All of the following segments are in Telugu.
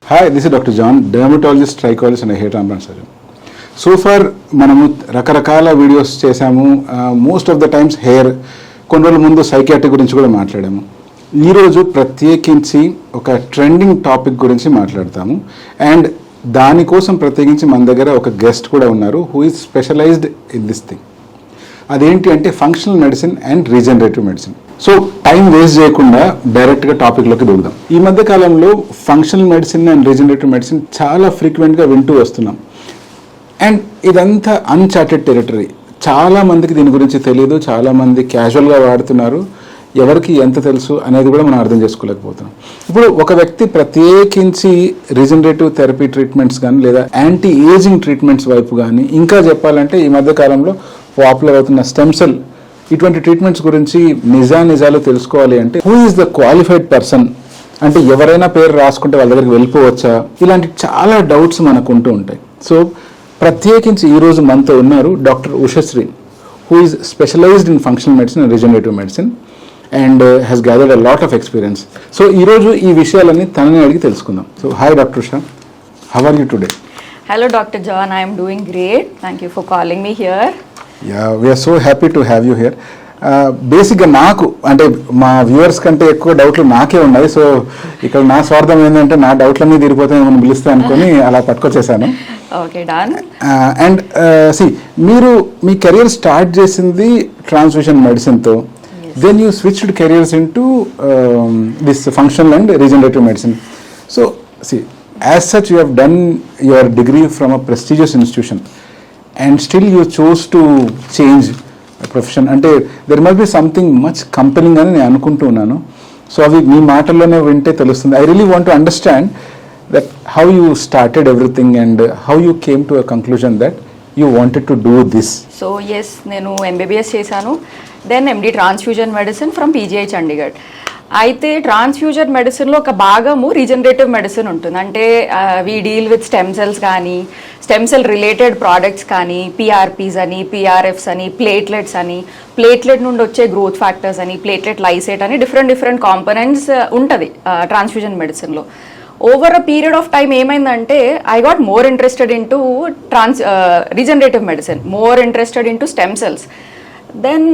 Hi, this is Dr. John, dermatologist, trichologist and a hair transplant surgeon. So far, మనము రకరకాల వీడియోస్ చేశాము. Most of the times hair, కొన్ని రోజుల ముందు సైకియాట్రిక్ గురించి కూడా మాట్లాడాము. ఈరోజు ప్రత్యేకించి ఒక ట్రెండింగ్ టాపిక్ గురించి మాట్లాడతాము. అండ్ దానికోసం ప్రత్యేకించి మన దగ్గర ఒక గెస్ట్ కూడా ఉన్నారు who is specialised in this thing. అదేంటి అంటే functional medicine and regenerative medicine. So time waste చేయకుండా డైరెక్ట్గా టాపిక్లోకి దూకుదాం. ఈ మధ్య కాలంలో functional medicine and regenerative medicine చాలా ఫ్రీక్వెంట్గా వింటూ వస్తున్నాం. అండ్ ఇదంతా అన్చార్టెడ్ టెరిటరీ. చాలామందికి దీని గురించి తెలియదు, చాలామంది క్యాజువల్గా వాడుతున్నారు. ఎవరికి ఎంత తెలుసు అనేది కూడా మనం అర్థం చేసుకోలేకపోతున్నాం. ఇప్పుడు ఒక వ్యక్తి ప్రత్యేకించి రీజనరేటివ్ థెరపీ ట్రీట్మెంట్స్ కానీ లేదా యాంటీ ఏజింగ్ ట్రీట్మెంట్స్ వైపు కానీ, ఇంకా చెప్పాలంటే ఈ మధ్య కాలంలో పాపులర్ అవుతున్న స్టెమ్ సెల్, ఇటువంటి ట్రీట్మెంట్స్ గురించి నిజాలు తెలుసుకోవాలి అంటే who is the qualified person, అంటే ఎవరైనా పేరు రాసుకుంటే వాళ్ళ దగ్గరికి వెళ్ళిపోవచ్చా, ఇలాంటి చాలా డౌట్స్ మనకు ఉంటూ ఉంటాయి. సో ప్రత్యేకించి ఈరోజు మనతో ఉన్నారు doctor Usha Shri, who is specialised in functional medicine and regenerative medicine and has gathered a lot of experience. So ఈరోజు ఈ విషయాలన్నీ తనని అడిగి తెలుసుకుందాం. So hi doctor Usha, how are you today? Hello Dr. John, I am doing great. Thank you for calling me here. Yeah, we are so happy to have you here. బేసిక్గా నాకు అంటే మా వ్యూవర్స్ కంటే ఎక్కువ డౌట్లు నాకే ఉన్నాయి. సో ఇక్కడ నా స్వార్థం ఏంటంటే నా డౌట్లన్నీ తీరిపోతే మనం పిలుస్తా అనుకొని అలా పట్టుకొచ్చేసాను. Okay, done. అండ్ మీరు మీ కెరియర్ స్టార్ట్ చేసింది ట్రాన్స్ఫ్యూషన్ మెడిసిన్తో, then you switched careers into this functional and regenerative medicine. So as such you have done your degree from a prestigious institution and still you chose to change profession. అంటే there must be something much compelling అని నేను అనుకుంటూ ఉన్నాను. సో అవి మీ మాటల్లోనే వింటే తెలుస్తుంది. I really want to understand that how you started everything and how you came to a conclusion that you wanted to do this. So yes, నేను MBBS చేశాను, then MD transfusion medicine from PGI Chandigarh. అయితే ట్రాన్స్ఫ్యూజన్ మెడిసిన్లో ఒక భాగము రీజనరేటివ్ మెడిసిన్ ఉంటుంది. అంటే we deal with stem cells కానీ, స్టెమ్ సెల్ రిలేటెడ్ ప్రోడక్ట్స్ కానీ, PRPs అని, PRFs అని, ప్లేట్లెట్స్ అని, ప్లేట్లెట్ నుండి వచ్చే గ్రోత్ ఫ్యాక్టర్స్ అని, ప్లేట్లెట్ లైసేట్ అని డిఫరెంట్ కాంపోనెంట్స్ ఉంటుంది ట్రాన్స్ఫ్యూజన్ మెడిసిన్లో. Over a period of time ఏమైందంటే I got more interested into regenerative medicine, more interested into stem cells. Then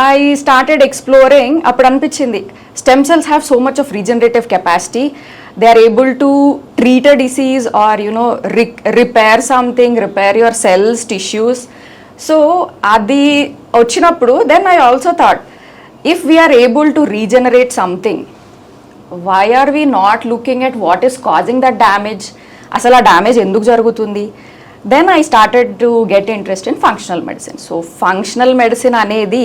I started exploring. అప్పుడు అనిపించింది stem cells have so much of regenerative capacity, they are able to treat a disease or repair something, repair your cells, tissues. So అది వచ్చినప్పుడు then I also thought if we are able to regenerate something, why are we not looking at what is causing that damage? అసలు ఆ డ్యామేజ్ ఎందుకు జరుగుతుంది? Then I started to get interest in functional medicine. So functional medicine అనేది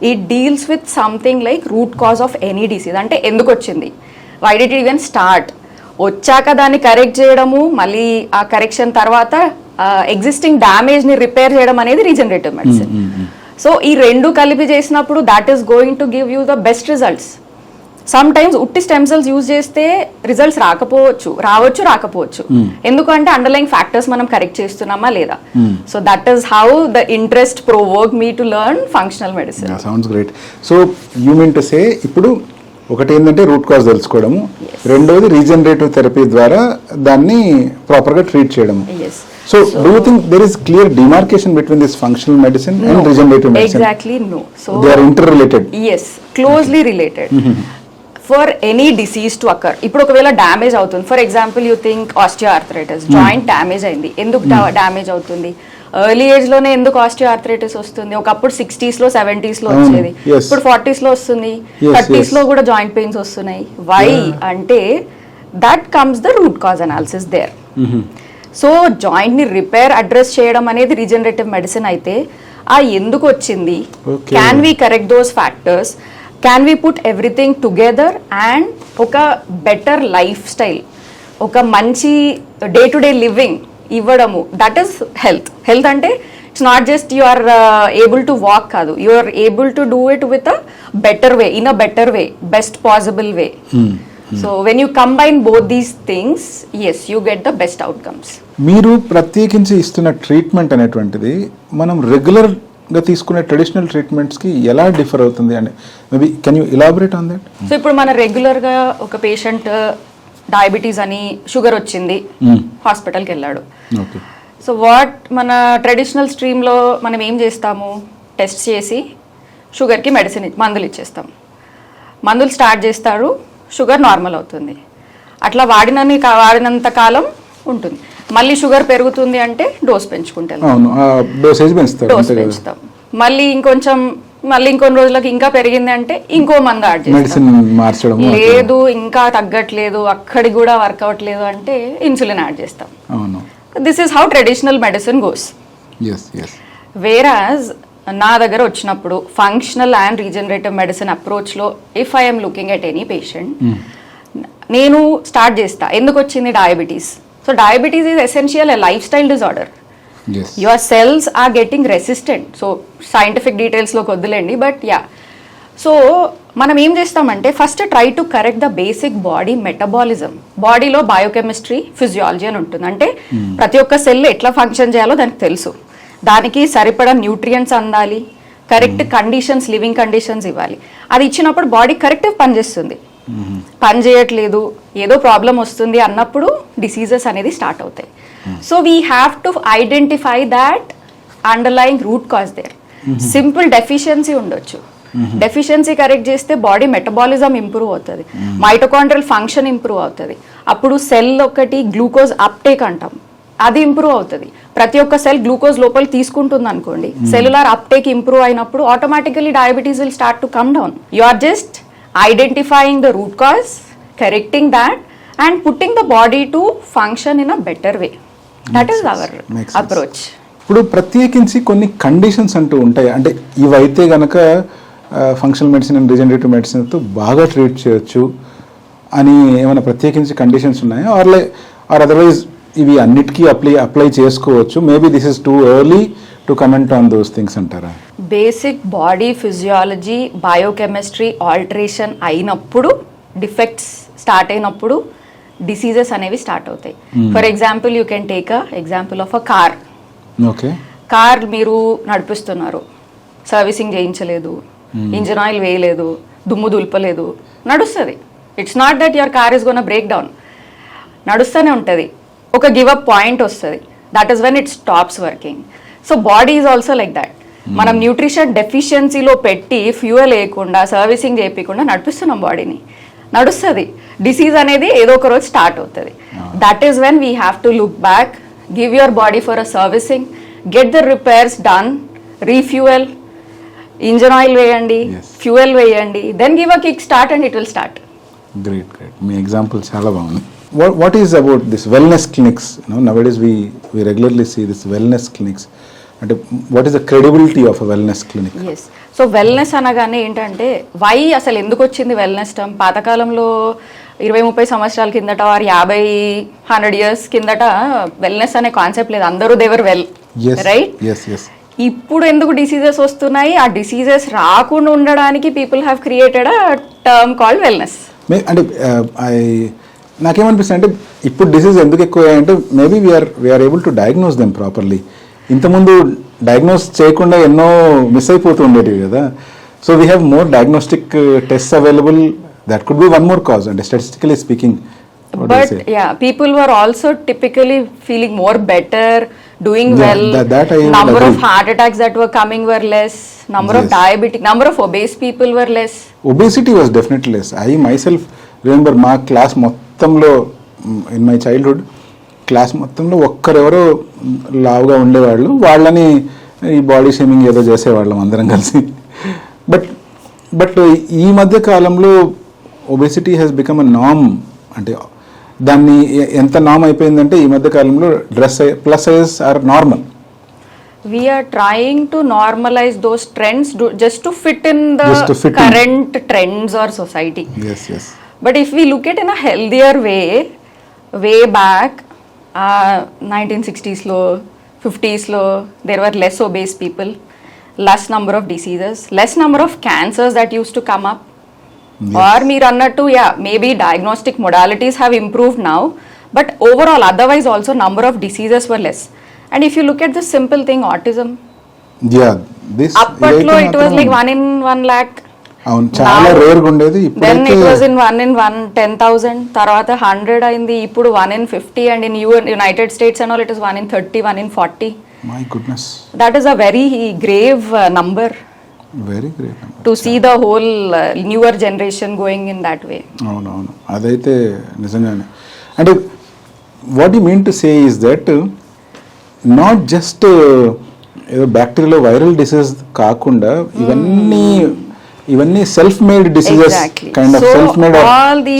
it deals with something like root cause of any disease. అంటే ఎందుకు వచ్చింది, why did it even start, వచ్చాక దాన్ని కరెక్ట్ చేయడము, మళ్ళీ ఆ కరెక్షన్ తర్వాత ఎగ్జిస్టింగ్ డ్యామేజ్ని రిపేర్ చేయడం అనేది రీజనరేటివ్ మెడిసిన్. సో ఈ రెండు కలిపి చేసినప్పుడు that is going to give you the best results. Some times ఉట్టి స్టెమ్ సెల్స్ యూజ్ చేస్తే రిజల్ట్స్ రాకపోవచ్చు. ఎందుకంటే అండర్లైన్ ఫ్యాక్టర్స్ మనం కరెక్ట్ చేస్తున్నామా లేదా. So that is how the interest provoke me to learn functional medicine. Sounds great. So you mean to సే ఇప్పుడు ఒకటి ఏంటంటే రూట్ కాజ్ తెలుసుకోవడము, రెండోది రీజనరేటివ్ థెరపీ ద్వారా దాన్ని ప్రాపర్గా ట్రీట్ చేయడము. So do you think there is clear demarcation between this functional medicine and regenerative medicine? Exactly, no. So they are interrelated. Yes, closely related. For any disease to occur, ఇప్పుడు ఒకవేళ డ్యామేజ్ అవుతుంది, for example you think osteoarthritis, joint damage అయింది. ఎందుకు డ్యామేజ్ అవుతుంది? ఎర్లీ ఏజ్ లోనే ఎందుకు ఆస్టియోఆర్థరైటిస్ వస్తుంది? ఒకప్పుడు 60s లో 70s లో వచ్చేది, ఇప్పుడు 40s లో వస్తుంది, 30s లో కూడా జాయింట్ పెయిన్స్ వస్తున్నాయి. వై అంటే that comes the root cause analysis there. So జాయింట్ని రిపేర్ అడ్రస్ చేయడం అనేది రీజనరేటివ్ మెడిసిన్ అయితే, ఆ ఎందుకు వచ్చింది, can we correct those factors, can we put everything together and ఒక బెటర్ లైఫ్ స్టైల్, ఒక మంచి డే టు డే లివింగ్ ఇవ్వడము, దట్ ఈస్ హెల్త్. హెల్త్ అంటే it's not just you are able to walk కాదు, you are able to do it with a better way, in a better way, best possible way. So when you combine both these things, yes you get the best outcomes. మీరు ప్రత్యేకించి ఇస్తున్న ట్రీట్మెంట్ అనేటువంటిది మనం రెగ్యులర్గా తీసుకునే ట్రెడిషనల్ ట్రీట్మెంట్స్కి ఎలా డిఫర్ అవుతుంది అని maybe can you elaborate on that? So ఇప్పుడు మన రెగ్యులర్గా ఒక పేషెంట్ డయాబెటీస్ అని, షుగర్ వచ్చింది, హాస్పిటల్కి వెళ్ళాడు. ఓకే. సో మన ట్రెడిషనల్ స్ట్రీమ్లో మనం ఏం చేస్తాము, టెస్ట్ చేసి షుగర్కి మందులు ఇచ్చేస్తాం. మందులు స్టార్ట్ చేస్తారు, షుగర్ నార్మల్ అవుతుంది. అట్లా వాడినంత కాలం ఉంటుంది. మళ్ళీ షుగర్ పెరుగుతుంది అంటే డోస్ పెంచుకుంటాం, డోస్ పెంచుతాం. మళ్ళీ ఇంకొన్ని రోజులకు ఇంకా పెరిగింది అంటే ఇంకో మందు యాడ్ చేస్తాం. లేదు ఇంకా తగ్గట్లేదు, అక్కడికి కూడా వర్క్ అవ్వట్లేదు అంటే ఇన్సులిన్ యాడ్ చేస్తాం. This is how traditional medicine goes. Whereas నా దగ్గర వచ్చినప్పుడు ఫంక్షనల్ అండ్ రీజనరేటివ్ మెడిసిన్ అప్రోచ్లో if I'm looking at any patient, నేను స్టార్ట్ చేస్తా. ఎందుకు వచ్చింది డయాబెటీస్? సో diabetes is essential a lifestyle disorder. Your cells are getting resistant. So scientific డీటెయిల్స్లోకి వద్దులేండి, బట్ యా. సో మనం ఏం చేస్తామంటే first try to correct the basic body metabolism. బాడీలో బయోకెమిస్ట్రీ, ఫిజియాలజీ అని ఉంటుంది. అంటే ప్రతి ఒక్క సెల్ ఎట్లా ఫంక్షన్ చేయాలో దానికి తెలుసు. దానికి సరిపడా న్యూట్రియంట్స్ అందాలి, కరెక్ట్ కండిషన్స్, లివింగ్ కండిషన్స్ ఇవ్వాలి. అది ఇచ్చినప్పుడు బాడీ కరెక్ట్గా పనిచేస్తుంది. పని చేయట్లేదు, ఏదో ప్రాబ్లం వస్తుంది అన్నప్పుడు డిసీజెస్ అనేది స్టార్ట్ అవుతాయి. So we have to identify that underlying root cause there. Simple deficiency ఉండొచ్చు, డెఫిషియన్సీ కరెక్ట్ చేస్తే బాడీ మెటబాలిజం ఇంప్రూవ్ అవుతుంది, మైటోకాండ్రియల్ ఫంక్షన్ ఇంప్రూవ్ అవుతుంది. అప్పుడు సెల్ ఒకటి గ్లూకోజ్ అప్టేక్ అంటాం, అది ఇంప్రూవ్ అవుతుంది. ప్రతి ఒక్క సెల్ గ్లూకోజ్ లోపల తీసుకుంటుంది అనుకోండి, సెల్యులార్ అప్టేక్ ఇంప్రూవ్ అయినప్పుడు automatically diabetes will start to come down. You are just identifying the root cause, correcting that and putting the body to function in a better way. That is our approach. ఇప్పుడు ప్రత్యేకించి కొన్ని కండిషన్స్ అంటూ ఉంటాయి, అంటే ఇవైతే గనక ఫంక్షనల్ మెడిసిన్ అండ్ రీజనరేటివ్ మెడిసిన్తో బాగా ట్రీట్ చేయొచ్చు అని ఏమైనా ప్రత్యేకించి కండిషన్స్ ఉన్నాయా? ఆర్ అదర్వైజ్ ఇవి అన్నిటికీ అప్లై చేసుకోవచ్చు, maybe this is too early to comment on those things అంటారా? Basic body physiology, biochemistry alteration అయినప్పుడు, డిఫెక్ట్స్ స్టార్ట్ అయినప్పుడు డిసీజెస్ అనేవి స్టార్ట్ అవుతాయి. For example you can take a example of a car. Car మీరు నడిపిస్తున్నారు, సర్వీసింగ్ చేయించలేదు, ఇంజిన్ ఆయిల్ వేయలేదు, దుమ్ము దులపలేదు, నడుస్తుంది. It's not that your car is gone break down, నడుస్తూనే ఉంటుంది. ఒక గివ్ అప్ పాయింట్ వస్తుంది, that is when it stops working. So body is also like that. మనం న్యూట్రిషన్ డెఫిషియన్సీలో పెట్టి ఫ్యూయల్ వేయకుండా, సర్వీసింగ్ చేయకుండా నడిపిస్తున్నాం, బాడీని నడుస్తుంది. డిసీజ్ అనేది ఏదో ఒక రోజు స్టార్ట్ అవుతుంది. That is when we have to look back, give your body for a servicing, get the repairs done, refuel, engine oil వేయండి, ఫ్యూయల్ వేయండి, then give a kick start and it will start. Great. మీ ఎగ్జాంపుల్ చాలా బాగుంది. What is about this wellness clinics? Nowadays we regularly see this wellness clinics. And what is the credibility of a wellness clinic? Yes. So wellness అనగానే ఏంటంటే వై అసలు ఎందుకు వచ్చింది వెల్నెస్ టర్మ్? పాతకాలంలో 20-30 సంవత్సరాల కిందట, 50-100 years కిందట వెల్నెస్ అనే కాన్సెప్ట్ లేదు. అందరూ దేవర్ వెల్, రైట్? ఇప్పుడు ఎందుకు డిసీజెస్ వస్తున్నాయి? ఆ డిసీజెస్ రాకుండా ఉండడానికి people have created a term called wellness. అంటే నాకేమనిపిస్తుంది అంటే ఇప్పుడు డిసీజ్ ఎందుకు ఎక్కువ అంటే maybe we're able to diagnose them properly. ఇంతకుముందు డయాగ్నోస్ చేయకుండా ఎన్నో మిస్ అయిపోతూ ఉండేటివి కదా. So we have more diagnostic test available. That could be one more cause, అంటే statistically speaking. But yeah, people were also typically feeling more better, doing well. That number of heart attacks that were coming were less. Number of diabetic, number of obese people were less. Obesity was definitely less. I myself remember మా క్లాస్ మొత్తంలో ఇన్ మై చైల్డ్హుడ్ క్లాస్ మొత్తంలో ఒక్కరెవరో లావుగా ఉండేవాళ్ళు, వాళ్ళని ఈ బాడీ షేమింగ్ ఏదో చేసేవాళ్ళం అందరం కలిసి. బట్ ఈ మధ్య కాలంలో ఒబేసిటీ హ్యాస్ బికమ్ అ నామ్. అంటే దాన్ని ఎంత నామ్ అయిపోయిందంటే ఈ మధ్య కాలంలో plus size are normal. We are trying to normalize those trends just to fit in the current trends or society. Yes. But if we look at in a healthier way back, 1960s lo, 50s lo, there were less obese people, less number of diseases, less number of cancers that used to come up. Or meer annattu, maybe diagnostic modalities have improved now, but overall otherwise also number of diseases were less. And if you look at the simple thing, autism, this appatlo it was like 1 in 1 lakh. అవును, చాలా రేర్ గా ఉండేది. Then it was in 1 in 10,000, తర్వాత 100 అయింది, ఇప్పుడు 1 in 50, and in united states and all it is 1 in 30, 1 in 40. My goodness, that is a very grave number very great to see the whole newer generation going in that way. అవునవును, అదైతే నిజంగానే. అంటే what you mean to say is that not just ఏదో బ్యాక్టీరియాలో వైరల్ డిసీజ్ కాకుండా ఇవన్నీ self made diseases, kind of self made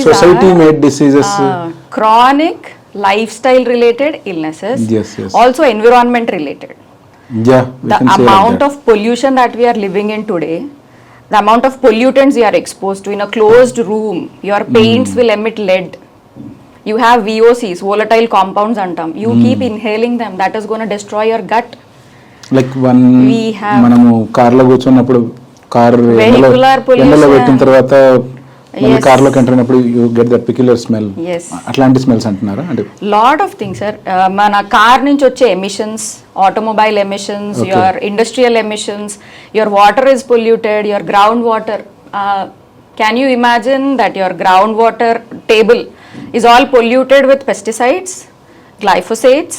society made diseases, chronic lifestyle related illnesses, yes. also environment related. Yeah, the amount of pollution that we are living in today, the amount of pollutants you are exposed to in a closed room, your paints will emit lead, you have VOCs, volatile compounds antam, you keep inhaling them, that is going to destroy your gut. Like మనము కార్లో కూర్చున్నప్పుడు కార్ ఎండలో పెట్టిన తర్వాత కార్లో ఎంటర్ అయినప్పుడు you get that peculiar smell, అట్లాంటి స్మెల్స్ అంటున్నారా? అంటే లాట్ ఆఫ్ థింగ్స్ సార్. మన కార్ నుంచి వచ్చే emissions, automobile emissions, your industrial emissions, your water is polluted, your ground water. Can you imagine that your ground water table is all polluted with pesticides, glyphosates,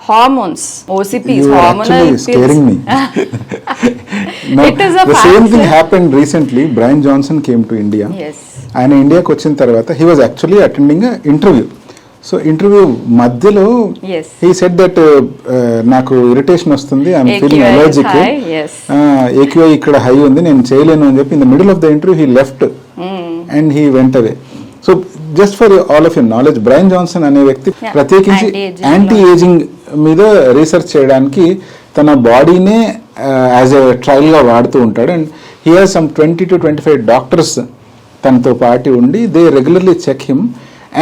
hormones, OCPs, hormonal pills. Scaring me. No, it is a the fact, same thing sir. happened recently. Brian Johnson came to India. Yes. ఆయన ఇండియాకి వచ్చిన తర్వాత he was actually attending a interview. So interview మధ్యలో he said that నాకు ఇరిటేషన్ వస్తుంది, ఐఎమ్ ఫీలింగ్ అలర్జిక్, AQI ఇక్కడ హై ఉంది, నేను చేయలేను అని చెప్పి in the middle of the interview he left and he went away. So just for all of your knowledge, brain Johnson అనే వ్యక్తి ప్రత్యేకించి యాంటీ ఏజింగ్ మీద రీసెర్చ్ చేయడానికి తన బాడీనే యాజ్ ఎ ట్రయల్గా వాడుతూ ఉంటాడు. And he has some 20 to 25 doctors తనతో పాటు ఉండి they regularly check him.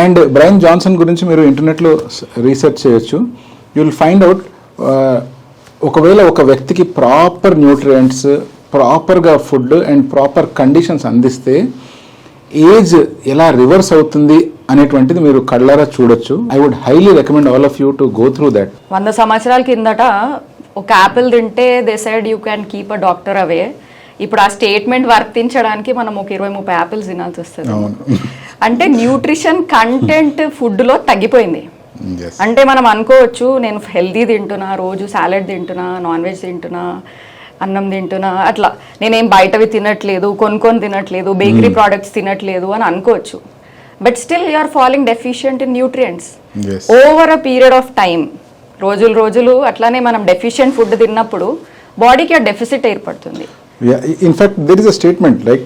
And Brian Johnson గురించి మీరు ఇంటర్నెట్లో రీసెర్చ్ చేయొచ్చు, యూ విల్ ఫైండ్ అవుట్ ఒకవేళ ఒక వ్యక్తికి ప్రాపర్ న్యూట్రియంట్స్, ప్రాపర్గా ఫుడ్ అండ్ ప్రాపర్ కండిషన్స్ అందిస్తే ఏజ్ ఎలా రివర్స్ అవుతుంది అనేటువంటిది మీరు కళ్ళారా చూడొచ్చు. I would highly recommend all of you to go through that. 100 సంవత్సరాల కిందట ఒక యాపిల్ తింటే they said you can keep a doctor away. ఇప్పుడు ఆ స్టేట్మెంట్ వర్తించడానికి మనం ఒక 20-30 యాపిల్స్ తినాల్సి వస్తుంది. అంటే న్యూట్రిషన్ కంటెంట్ ఫుడ్లో తగ్గిపోయింది. అంటే మనం అనుకోవచ్చు నేను హెల్దీ తింటున్నా, రోజు సాలెడ్ తింటున్నా, నాన్ వెజ్ తింటున్నా, అన్నం తింటున్నా, అట్లా నేనేం బయటవి తినట్లేదు, కొనుక్కొని తినట్లేదు, బేకరీ ప్రోడక్ట్స్ తినట్లేదు అని అనుకోవచ్చు. But still you are falling deficient in nutrients over a period of time. రోజులు అట్లానే మనం డెఫిషియంట్ ఫుడ్ తిన్నప్పుడు బాడీకి ఆ డెఫిసిట్ ఏర్పడుతుంది. In fact there is a statement like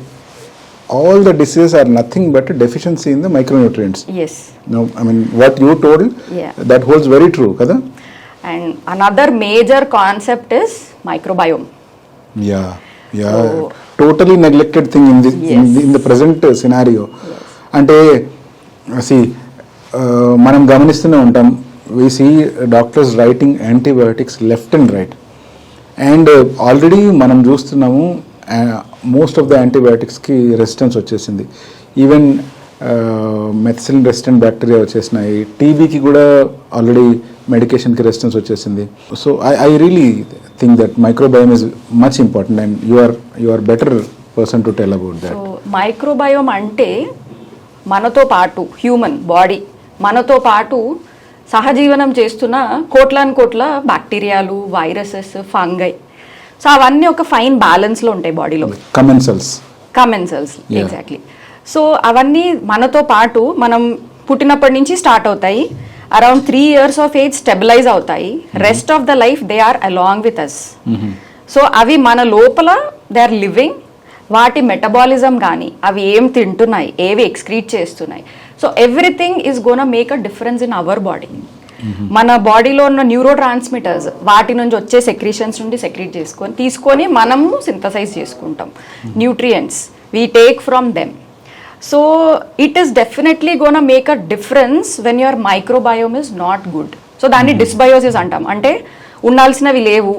all the diseases are nothing but a deficiency in the micronutrients. Yes. No, I mean what you told, that holds very true, kada? And another major concept is microbiome. Yeah. So, totally neglected thing in this in the present scenario. Ante see manam gamanistune untam, we see doctors writing antibiotics left and right, and already manam చూస్తున్నాము మోస్ట్ ఆఫ్ ద యాంటీబయాటిక్స్కి రెసిస్టెన్స్ వచ్చేసింది. ఈవెన్ మెథిసిన్ రెసిస్టెంట్ బ్యాక్టీరియా వచ్చేసినాయి. టీబీకి కూడా ఆల్రెడీ మెడికేషన్కి రెసిస్టెన్స్ వచ్చేసింది. So I really think that microbiome is much important and you are better person to tell about that. Microbiome అంటే మనతో పాటు హ్యూమన్ బాడీ, మనతో పాటు సహజీవనం చేస్తున్న కోట్ల బ్యాక్టీరియాలు, వైరసెస్, ఫంగై. సో అవన్నీ ఒక ఫైన్ బ్యాలెన్స్లో ఉంటాయి బాడీలో. కమెన్సెల్స్ ఎగ్జాక్ట్లీ. సో అవన్నీ మనతో పాటు మనం పుట్టినప్పటి నుంచి స్టార్ట్ అవుతాయి. Around 3 years of age stabilise అవుతాయి. Rest of the life they are along with us. So అవి మన లోపల దే ఆర్ లివింగ్. వాటి మెటబాలిజం కానీ, అవి ఏం తింటున్నాయి, ఏవి ఎక్స్క్రీట్ చేస్తున్నాయి, so everything is gonna make a difference in our body. మన బాడీలో ఉన్న న్యూరో ట్రాన్స్మిటర్స్ వాటి నుంచి వచ్చే సెక్రీషన్స్ నుండి సెక్రీట్ తీసుకొని మనము సింథసైజ్ చేసుకుంటాం nutrients, we take from them. So it is definitely gonna make a difference when your microbiome is not good. So దాన్ని డిస్బయోసిస్ అంటాం. అంటే ఉండాల్సినవి లేవు,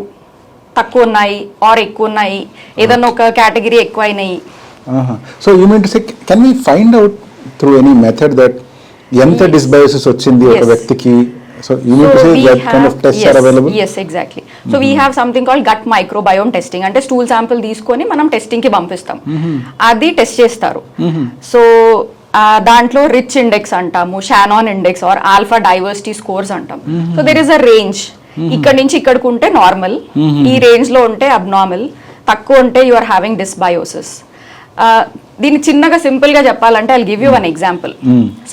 తక్కువ ఉన్నాయి ఆర్ ఎక్కువ ఉన్నాయి, ఏదన్నా ఒక కేటగిరీ ఎక్కువ అయినాయి. So you mean to say can we find out through any method that ఎంత డిస్బయోసిస్ వచ్చింది ఒక వ్యక్తికి So you mean to say that kind of tests are available? Yes, exactly. So we have something called gut microbiome testing. అంటే స్టూల్ శాంపుల్ తీసుకొని మనం టెస్టింగ్ కి పంపిస్తాం. అది టెస్ట్ చేస్తారు. సో దాంట్లో రిచ్ ఇండెక్స్ అంటాము, Shannon index or alpha diversity scores అంటాం. So there is a range. ఇక్కడ నుంచి ఇక్కడికి ఉంటే నార్మల్, ఈ రేంజ్ లో ఉంటే అబ్నార్మల్, తక్కువ ఉంటే యు ఆర్ హ్యావింగ్ డిస్బయోసిస్. దీన్ని చిన్నగా సింపుల్ గా చెప్పాలంటే I give you one example.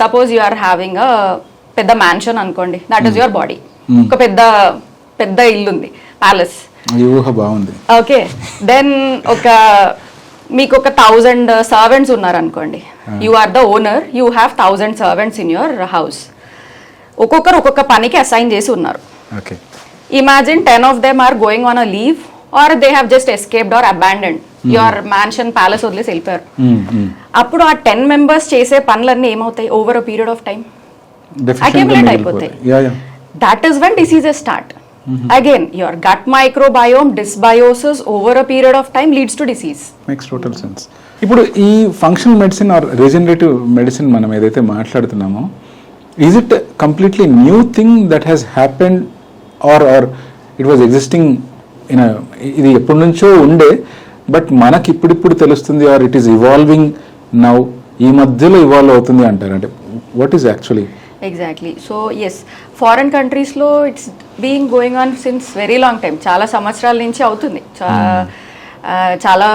Suppose you are having a పెద్ద మ్యాన్షన్ అనుకోండి, దట్ ఈస్ యువర్ బాడీ. ఒక పెద్ద పెద్ద ఇల్లు ఉంది, ప్యాలెస్. బాగుంది. ఓకే, దెన్ మీకు ఒక 1000 సర్వెంట్స్ ఉన్నారు అనుకోండి. You are the owner, you have 1000 servants in your house. ఒక్కొక్కరు ఒక్కొక్క పనికి అసైన్ చేసి ఉన్నారు. Imagine 10 of them are going on a leave or they have just escaped or abandoned your mansion palace వదిలేసి వెళ్ళిపోయారు. అప్పుడు ఆ 10 members చేసే పనులన్నీ ఏమవుతాయి? Over a period of time accumulate అయిపోతాయి. That is when diseases start. Again your gut microbiome dysbiosis over a period of time leads to disease. Makes total sense. ఇప్పుడు ఈ functional medicine or regenerative medicine మనం ఏదైతే మాట్లాడుతున్నామో, is it completely new thing that has happened or it was existing ఇది ఎప్పటి నుంచో ఉండే బట్ మనకి ఇప్పుడిప్పుడు తెలుస్తుంది, or it is evolving now, ఈ మధ్యలో ఇవాల్వ్ అవుతుంది అంటారు? అంటే what is actually? Exactly. So yes, foreign కంట్రీస్లో it's being going on since very long time, చాలా సంవత్సరాల నుంచి అవుతుంది. చాలా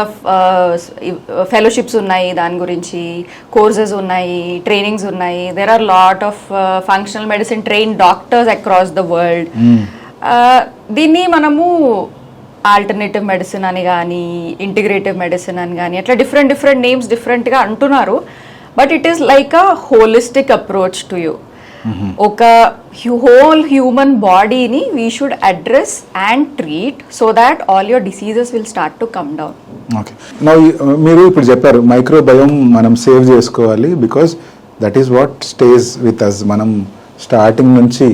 ఫెలోషిప్స్ ఉన్నాయి, దాని గురించి కోర్సెస్ ఉన్నాయి, ట్రైనింగ్స్ ఉన్నాయి. There are lot of functional medicine trained doctors across the world. దీన్ని మనము ఆల్టర్నేటివ్ మెడిసిన్ అని కానీ, ఇంటిగ్రేటివ్ మెడిసిన్ అని కానీ, అట్లా డిఫరెంట్ నేమ్స్ డిఫరెంట్గా అంటున్నారు. But it is like a holistic approach to you. ఒక హోల్ హ్యూమన్ బాడీని we should address and treat so that all your diseases will start to come down. Okay, మీరు ఇప్పుడు చెప్పారు మైక్రోబయోమ్ మనం సేవ్ చేసుకోవాలి because that is what stays with us. మనం స్టార్టింగ్ నుంచి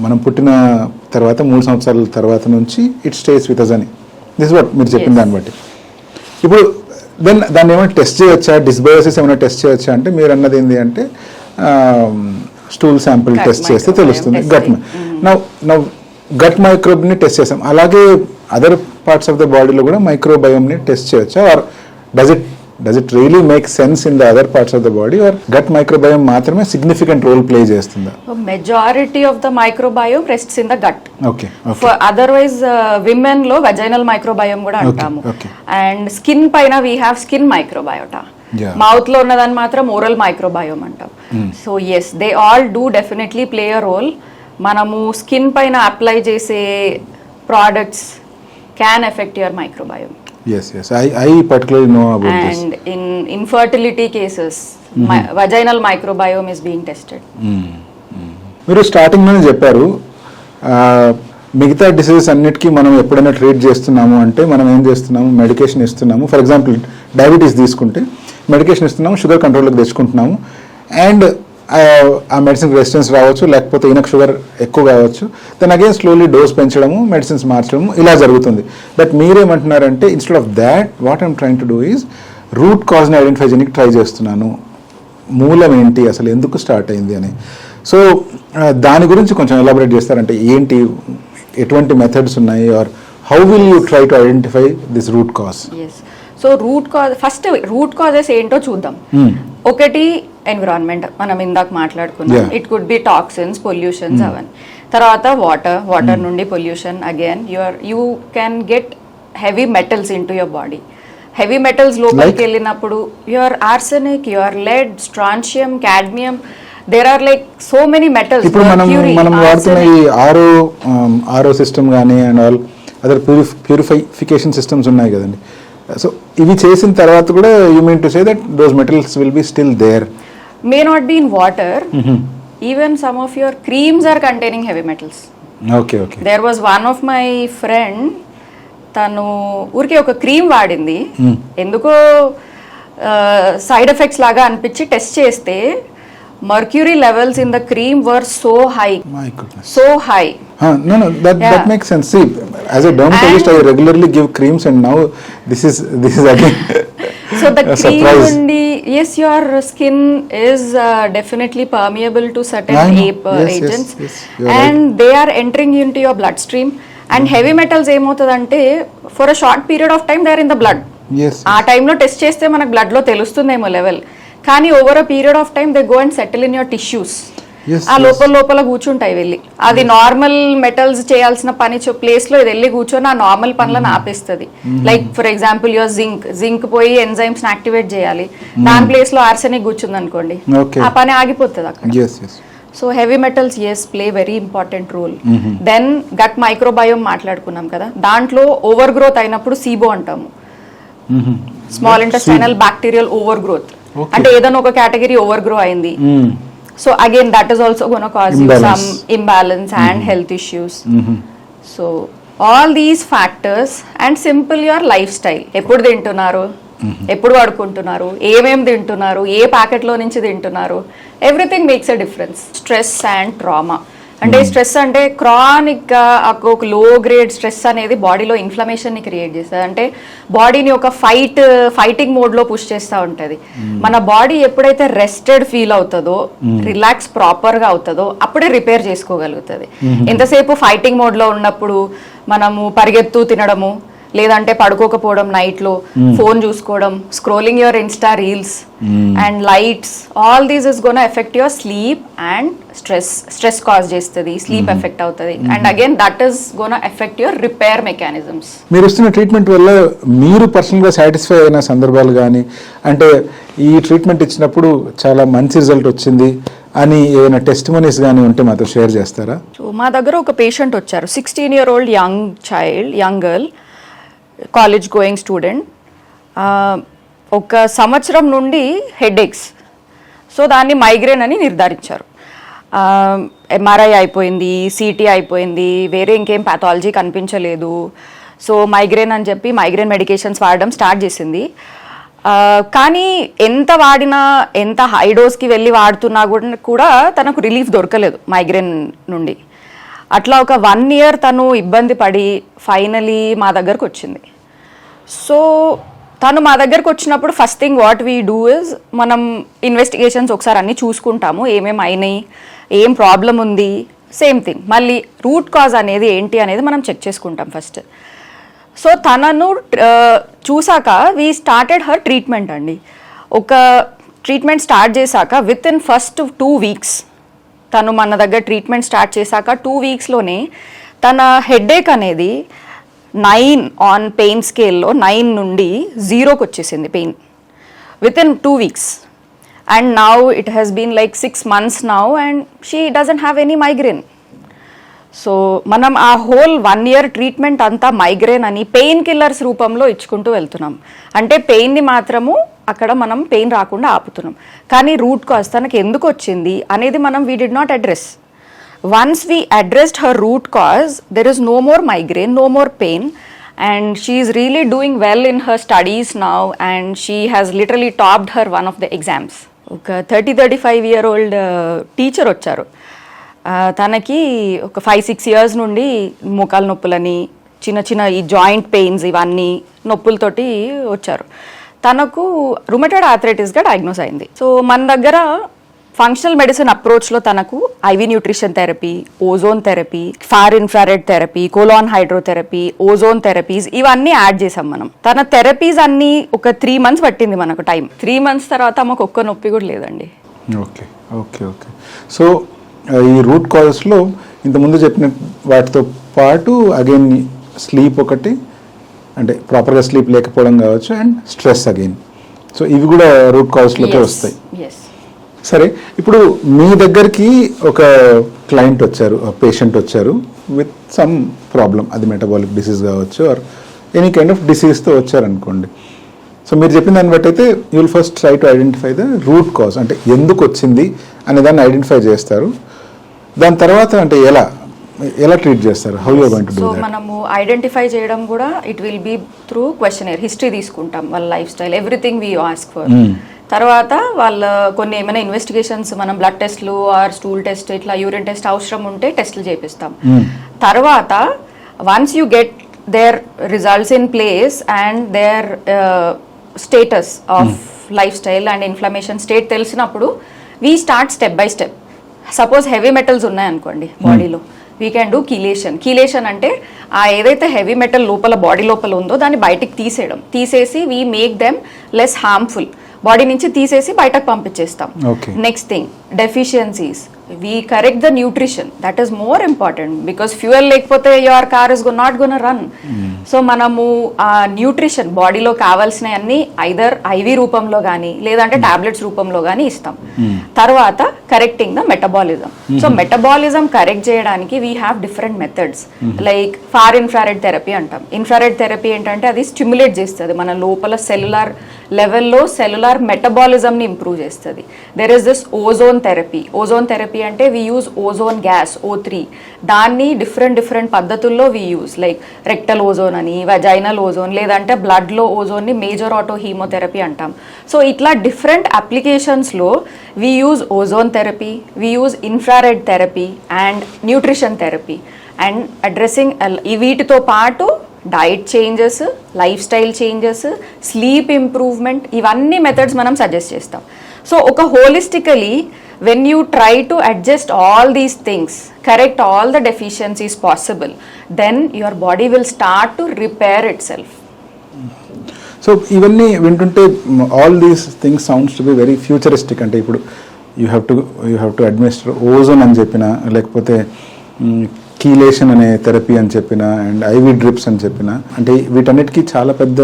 మనం పుట్టిన తర్వాత 3 సంవత్సరాల తర్వాత నుంచి ఇట్ స్టేస్ విత్ అస్ అని, దిస్ వాట్ మీరు చెప్పిన దాన్ని బట్టి. ఇప్పుడు దాన్ని ఏమైనా టెస్ట్ చేయొచ్చా, డిస్బయోసిస్ ఏమైనా టెస్ట్ చేయొచ్చా అంటే మీరు అన్నది ఏంటి అంటే స్టూల్ శాంపిల్ టెస్ట్ చేస్తే తెలుస్తుంది. గట్ మైక్రోబ్ని టెస్ట్ చేస్తాం, అలాగే అదర్ పార్ట్స్ ఆఫ్ ద బాడీలో కూడా మైక్రోబయోమ్ని టెస్ట్ చేయొచ్చా? Or does it really make sense in the other parts of the body, or gut microbiome మాత్రమే సిగ్నిఫికెంట్ రోల్ ప్లే చేస్తుందా? Majority of the microbiome rests in the gut. Okay, otherwise women లో వెజైనల్ మైక్రోబయోమ్ కూడా అంటాము. అండ్ స్కిన్ పైన we have skin microbiota. Mouth లో ఉన్నదాన్ని మాత్రం ఓరల్ మైక్రోబయోమ్ అంటాం. So yes, they all do definitely play a role. మనము స్కిన్ పైన అప్లై చేసే products can effect your microbiome. Yes, I particularly know about this. And in infertility cases, vaginal microbiome is being tested. మీరు స్టార్టింగ్ లోనే చెప్పారు మిగతా డిసీజెస్ అన్నిటికీ మనం ఎప్పుడైనా ట్రీట్ చేస్తున్నాము అంటే మనం ఏం చేస్తున్నాము, మెడికేషన్ ఇస్తున్నాము. ఫర్ ఎగ్జాంపుల్ డయాబెటీస్ తీసుకుంటే మెడికేషన్ ఇస్తున్నాము, షుగర్ కంట్రోల్లోకి తెచ్చుకుంటున్నాము, అండ్ ఆ మెడిసిన్ రెసిస్టెన్స్ రావచ్చు, లేకపోతే ఈయనకు షుగర్ ఎక్కువ కావచ్చు. దెన్ అగైన్ స్లోలీ డోస్ పెంచడము, మెడిసిన్స్ మార్చడము, ఇలా జరుగుతుంది. బట్ మీరేమంటున్నారంటే instead of that what I'm trying to do is root కాజ్ని ఐడెంటిఫై చేయడానికి ట్రై చేస్తున్నాను. మూలం ఏంటి, అసలు ఎందుకు స్టార్ట్ అయింది అని. సో దాని గురించి కొంచెం ఎలాబరేట్ చేస్తారంటే ఏంటి, ఎటువంటి మెథడ్స్ ఉన్నాయి, or how will you try to identify this root cause? So first root causes ఏంటో చూద్దాం. ఒకటి ఎన్విరాన్మెంట్, మనం ఇందాక మాట్లాడుకున్నాం. It could be toxins, pollutions, అవన్నీ. తర్వాత వాటర్ నుండి pollution. Again you can get heavy metals in to your body. Heavy metals లోపలికి వెళ్ళినప్పుడు your arsenic, your lead, strontium, cadmium, there are like so many metals. ఇప్పుడు మనం వాడుతున్న ఈ ఆర్ఓ సిస్టమ్ కానీ and all other purification systems ఉన్నాయి కదండి. సో ఇవి చేసిన తర్వాత కూడా you mean to say that those metals will be still there? May not be in water. Even some of your creams are containing heavy metals. Okay. There was one of my friend, తను ఊరికే ఒక క్రీమ్ వాడింది, ఎందుకో సైడ్ ఎఫెక్ట్స్ లాగా అనిపించి టెస్ట్ చేస్తే mercury levels in the cream were so high. My goodness. So high. No, that makes sense. See, as a dermatologist, I regularly give creams, and now this is again. So the A cream surprise. undi, yes, your skin is definitely permeable to certain I know. Yes, agents, yes, you're and they are entering into your bloodstream. And heavy metals ఏమవుతుందంటే for a short period of time they are in the blood. Yes, ఆ టైంలో టెస్ట్ చేస్తే మనకు బ్లడ్ లో తెలుస్తుందేమో లెవెల్, కానీ over a period of time they go and settle in your tissues. yes, ఆ yes. లోపల కూర్చుంటాయి వెళ్ళి, అది నార్మల్ మెటల్స్ చేయాల్సిన పని ప్లేస్ లో ఇది వెళ్ళి కూర్చొని ఆ నార్మల్ పనులను ఆపేస్తుంది. Like for example your zinc పోయి ఎంజైమ్స్ యాక్టివేట్ చేయాలి, దాని ప్లేస్ లో ఆర్సెనిక్ కూర్చుంది అనుకోండి, Okay. ఆ పని ఆగిపోతుంది అక్కడ. Yes, yes. So heavy metals yes play very important role. Then gut microbiome మాట్లాడుకున్నాం కదా, దాంట్లో ఓవర్ గ్రోత్ అయినప్పుడు సీబో అంటాము, small intestinal bacterial over growth. Okay. అంటే ఏదైనా ఒక కేటగిరీ ఓవర్ గ్రో అయింది, so again that is also gonna cause you some imbalance and health issues. So all these factors and simple your life style, ఎప్పుడు తింటున్నారు, ఎప్పుడు పడుకుంటున్నారు, ఏమేమి తింటున్నారు, ఏ ప్యాకెట్లో నుంచి తింటున్నారు, everything makes a difference. Stress and trauma అంటే స్ట్రెస్ అంటే క్రానిక్గా ఒక లో గ్రేడ్ స్ట్రెస్ అనేది బాడీలో ఇన్ఫ్లమేషన్ని క్రియేట్ చేస్తుంది. అంటే బాడీని ఒక ఫైటింగ్ మోడ్లో పుష్ చేస్తూ ఉంటుంది. మన బాడీ ఎప్పుడైతే రెస్టెడ్ ఫీల్ అవుతుందో, రిలాక్స్ ప్రాపర్గా అవుతుందో, అప్పుడే రిపేర్ చేసుకోగలుగుతుంది. ఎంతసేపు ఫైటింగ్ మోడ్లో ఉన్నప్పుడు మనము పరిగెత్తు తినడము, లేదంటే పడుకోకపోవడం, నైట్లో ఫోన్ చూసుకోవడం, scrolling your Insta reels and lights, all these is gonna effect your sleep and stress cause చేస్తుంది, స్లీప్ ఎఫెక్ట్ అవుతుంది, and again that is gonna effect your repair mechanisms. మీరు ఇస్తున్న ట్రీట్మెంట్ వల్ల మీరు పర్సనల్గా సాటిస్ఫై అయిన సందర్భాలు కానీ, అంటే ఈ ట్రీట్మెంట్ ఇచ్చినప్పుడు చాలా మంచి రిజల్ట్ వచ్చింది అని ఏమైనా టెస్టిమనీస్ కానీ ఉంటే మాతో షేర్ చేస్తారా? సో మా దగ్గర ఒక పేషెంట్ వచ్చారు, 16-year-old young girl, college going student. ఒక సంవత్సరం నుండి హెడేక్స్, సో దాన్ని మైగ్రేన్ అని నిర్ధారించారు. ఎంఆర్ఐ అయిపోయింది, సిటీ అయిపోయింది, వేరే ఇంకేం పాథాలజీ కనిపించలేదు. సో మైగ్రేన్ అని చెప్పి మైగ్రేన్ మెడికేషన్స్ వాడడం స్టార్ట్ చేసింది. కానీ ఎంత వాడినా, ఎంత హై డోస్కి వెళ్ళి వాడుతున్నా కూడా తనకు రిలీఫ్ దొరకలేదు మైగ్రేన్ నుండి. అట్లా ఒక 1 year తను ఇబ్బంది పడి ఫైనలీ మా దగ్గరకు వచ్చింది. సో తను మా దగ్గరకు వచ్చినప్పుడు first thing what we do is, మనం ఇన్వెస్టిగేషన్స్ ఒకసారి అన్నీ చూసుకుంటాము, ఏమేమి అయినాయి, ఏం ప్రాబ్లం ఉంది, సేమ్ థింగ్ మళ్ళీ రూట్ కాజ్ అనేది ఏంటి అనేది మనం చెక్ చేసుకుంటాం ఫస్ట్. సో తనను చూసాక వీ స్టార్టెడ్ హర్ ట్రీట్మెంట్ అండి. ఒక ట్రీట్మెంట్ స్టార్ట్ చేశాక విత్ ఇన్ ఫస్ట్ 2 weeks తను మన దగ్గర ట్రీట్మెంట్ స్టార్ట్ చేశాక 2 weeksలోనే తన హెడేక్ అనేది 9 ఆన్ పెయిన్ స్కేల్లో 9 నుండి 0కి వచ్చేసింది pain within 2 weeks. And now it has been like 6 months now and she doesn't have any migraine. So మనం ఆ హోల్ 1 year ట్రీట్మెంట్ అంతా మైగ్రేన్ అని పెయిన్ కిల్లర్స్ రూపంలో ఇచ్చుకుంటూ వెళ్తున్నాం. అంటే పెయిన్ని మాత్రము అక్కడ మనం పెయిన్ రాకుండా ఆపుతున్నాం, కానీ రూట్ కాజ్ తనకి ఎందుకు వచ్చింది అనేది మనం we did not address. Once we addressed her root cause, there is no more migraine, no more pain, and she is really doing well in her studies now, and she has literally topped her one of the exams. ఒక 35-year-old టీచర్ వచ్చారు. తనకి ఒక 5-6 years నుండి మోకాలు నొప్పులని, చిన్న ఈ జాయింట్ పెయిన్స్, ఇవన్నీ నొప్పులతోటి వచ్చారు. తనకు రుమటాయిడ్ ఆర్థరైటిస్గా డయాగ్నోస్ అయింది. సో మన దగ్గర ఫంక్షనల్ మెడిసిన్ అప్రోచ్లో తనకు IV nutrition therapy, ozone therapy, far infrared therapy, colon hydrotherapy, ozone therapies, ఇవన్నీ యాడ్ చేసాం మనం. తన థెరపీస్ అన్నీ ఒక 3 months పట్టింది మనకు టైం. 3 months తర్వాత మాకు ఒక్క నొప్పి కూడా లేదండి. Okay okay okay. సో ఈ రూట్ కాజెస్లో ఇంతకుముందు చెప్పిన వాటితో పాటు అగైన్ స్లీప్ ఒకటి, అంటే ప్రాపర్గా స్లీప్ లేకపోవడం కావచ్చు, అండ్ స్ట్రెస్ అగైన్. సో ఇవి కూడా రూట్ కాజెస్లోకే వస్తాయి. సరే, ఇప్పుడు మీ దగ్గరికి ఒక క్లయింట్ వచ్చారు, పేషెంట్ వచ్చారు విత్ సమ్ ప్రాబ్లం, అది మెటబాలిక్ డిసీజ్ కావచ్చు ఆర్ ఎనీ కైండ్ ఆఫ్ డిసీజ్తో వచ్చారనుకోండి. సో మీరు చెప్పిన దాన్ని బట్టి అయితే you will first try to identify the root cause, అంటే ఎందుకు వచ్చింది అనే దాన్ని ఐడెంటిఫై చేస్తారు. దాని తర్వాత అంటే ఎలా ట్రీట్ చేస్తారు, how you going to do that? So మనము ఐడెంటిఫై చేయడం కూడా it will be through questionnaire, history తీసుకుంటాం, వాళ్ళ lifestyle, everything we ask for. తర్వాత వాళ్ళ కొన్ని ఏమైనా ఇన్వెస్టిగేషన్స్, మనం బ్లడ్ టెస్ట్లు ఆర్ స్టూల్ టెస్ట్, ఇట్లా యూరిన్ టెస్ట్ అవసరం ఉంటే టెస్ట్లు చేపిస్తాం. తర్వాత once you get their results in place and their status of lifestyle and inflammation state తెలిసినప్పుడు we start step by step. Suppose heavy metals ఉన్నాయనుకోండి బాడీలో, we can do chelation. Chelation అంటే ఆ ఏదైతే హెవీ మెటల్ లోపల బాడీ లోపల ఉందో దాన్ని బయటికి తీసేసి we make them less harmful. Body నుంచి తీసేసి బయటకు పంపించేస్తాం. Next thing, deficiencies, we correct the nutrition. That is more important because fuel లేకపోతే your car is not gonna run. So మనము ఆ న్యూట్రిషన్ బాడీలో కావాల్సిన అన్ని ఐదర్ ఐవి రూపంలో కానీ లేదంటే టాబ్లెట్స్ రూపంలో కానీ ఇస్తాం. తర్వాత correcting the metabolism. So metabolism correct చేయడానికి we have different methods like far infrared therapy అంటాం. ఇన్ఫ్రారెడ్ థెరపీ ఏంటంటే అది స్టిమ్యులేట్ చేస్తుంది మన లోపల సెల్యులార్ లెవెల్లో సెల్యులార్ మెటబాలిజంని ఇంప్రూవ్ చేస్తుంది. There is this ozone therapy. Ozone therapy అంటే we use ozone gas O3. దాన్ని డిఫరెంట్ పద్ధతుల్లో we use like rectal ozone అని, వజైనల్ ఓజోన్, లేదంటే బ్లడ్లో ఓజోన్ని మేజర్ ఆటో హీమోథెరపీ అంటాం. సో ఇట్లా డిఫరెంట్ అప్లికేషన్స్లో we use ozone therapy, we use infrared therapy and nutrition therapy. And addressing వీటితో పాటు diet changes, life style changes, sleep improvement, ఇవన్నీ మెథడ్స్ మనం సజెస్ట్ చేస్తాం. సో ఒక holistically when you try to adjust all these things, correct all the deficiencies possible, then your body will start to repair itself. So ఇవన్నీ వింటుంటే all these things sounds to be very futuristic. అంటే ఇప్పుడు you have to administer ozone అని చెప్పిన, లేకపోతే కీలేషన్ అనే థెరపీ అని చెప్పిన, అండ్ ఐవి డ్రిప్స్ అని చెప్పిన, అంటే వీటన్నిటికీ చాలా పెద్ద